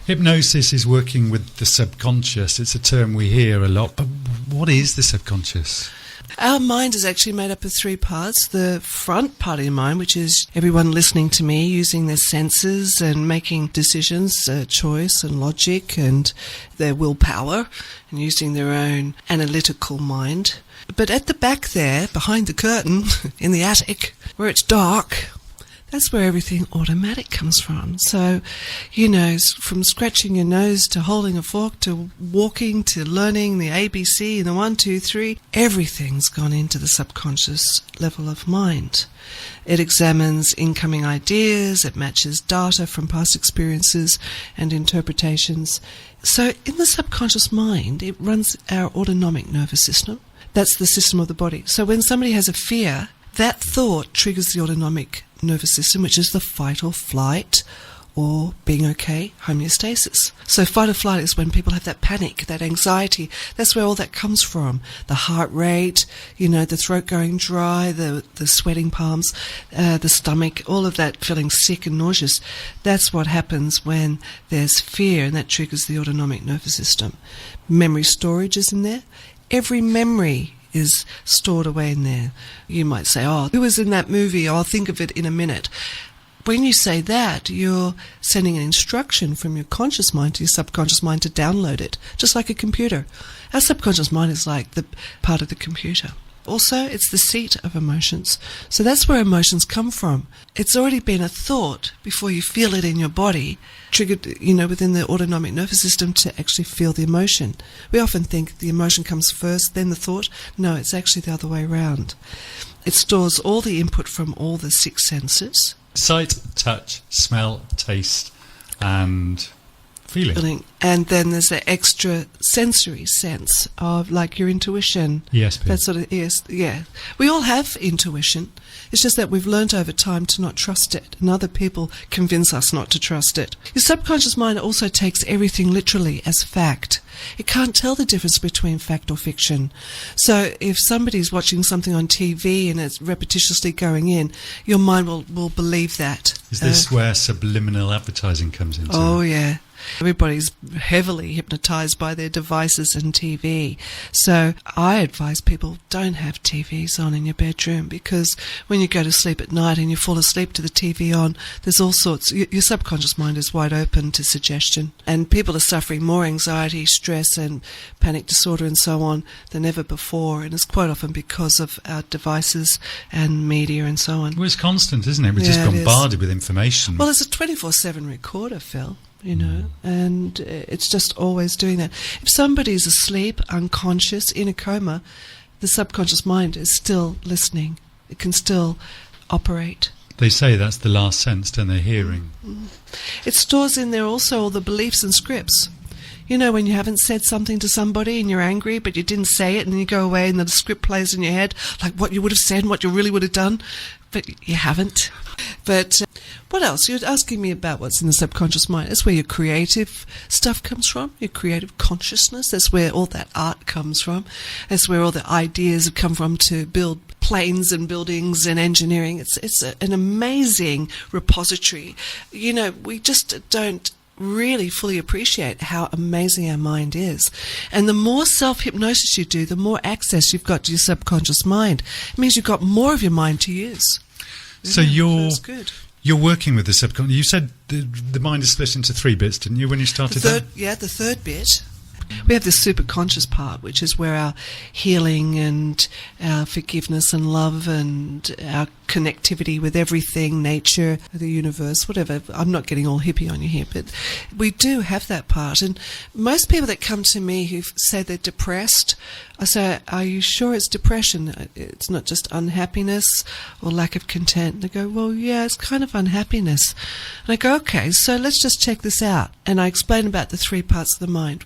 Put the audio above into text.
Hypnosis is working with the subconscious. It's a term we hear a lot, but what is the subconscious? Our mind is actually made up of three parts. The front part of your mind, which is everyone listening to me, using their senses and making decisions, choice and logic and their willpower, and using their own analytical mind. But at the back there, behind the curtain, in the attic, where it's dark, that's where everything automatic comes from. So, from scratching your nose to holding a fork to walking to learning the ABC and the 1, 2, 3, everything's gone into the subconscious level of mind. It examines incoming ideas, it matches data from past experiences and interpretations. So in the subconscious mind, it runs our autonomic nervous system. That's the system of the body. So when somebody has a fear, that thought triggers the autonomic nervous system, which is the fight or flight or being okay homeostasis. So fight or flight is when people have that panic, that anxiety. That's where all that comes from. The heart rate, the throat going dry, the sweating palms, the stomach, all of that feeling sick and nauseous. That's what happens when there's fear, and that triggers the autonomic nervous system. Memory storage is in there. Every memory is stored away in there. You might say, who was in that movie? I'll think of it in a minute. When you say that, you're sending an instruction from your conscious mind to your subconscious mind to download it, just like a computer. Our subconscious mind is like the part of the computer. Also, it's the seat of emotions. So that's where emotions come from. It's already been a thought before you feel it in your body, triggered, within the autonomic nervous system to actually feel the emotion. We often think the emotion comes first, then the thought. No, it's actually the other way around. It stores all the input from all the 6 senses. Sight, touch, smell, taste, and feeling. And then there's the extra sensory sense of like your intuition. Yes, that sort of, yes, yeah. We all have intuition. It's just that we've learnt over time to not trust it, and other people convince us not to trust it. Your subconscious mind also takes everything literally as fact. It can't tell the difference between fact or fiction. So if somebody's watching something on TV and it's repetitiously going in, your mind will believe that. Is this where subliminal advertising comes into? Oh, yeah. Everybody's heavily hypnotized by their devices and TV. So I advise people, don't have TVs on in your bedroom, because when you go to sleep at night and you fall asleep to the TV on, there's all sorts. Your subconscious mind is wide open to suggestion. And people are suffering more anxiety, stress and panic disorder and so on than ever before. And it's quite often because of our devices and media and so on. Well, it's constant, isn't it? We're just bombarded with information. Well, it's a 24/7 recorder, Phil. And it's just always doing that. If somebody's asleep, unconscious, in a coma, the subconscious mind is still listening. It can still operate. They say that's the last sense, don't they? Hearing. It stores in there also all the beliefs and scripts. When you haven't said something to somebody and you're angry, but you didn't say it, and then you go away and the script plays in your head, like what you would have said and what you really would have done, but you haven't. But what else? You're asking me about what's in the subconscious mind. That's where your creative stuff comes from, your creative consciousness. That's where all that art comes from. That's where all the ideas have come from to build planes and buildings and engineering. It's an amazing repository. We just don't really fully appreciate how amazing our mind is. And the more self-hypnosis you do, the more access you've got to your subconscious mind. It means you've got more of your mind to use. So you're working with the subconscious. You said the mind is split into 3 bits, didn't you, when you started that? Yeah, the third bit. We have the superconscious part, which is where our healing and our forgiveness and love and our connectivity with everything, nature, the universe, whatever. I'm not getting all hippie on you here, but we do have that part. And most people that come to me who say they're depressed, I say, are you sure it's depression? It's not just unhappiness or lack of content. They go, well, yeah, it's kind of unhappiness. And I go, okay, so let's just check this out. And I explain about the 3 parts of the mind.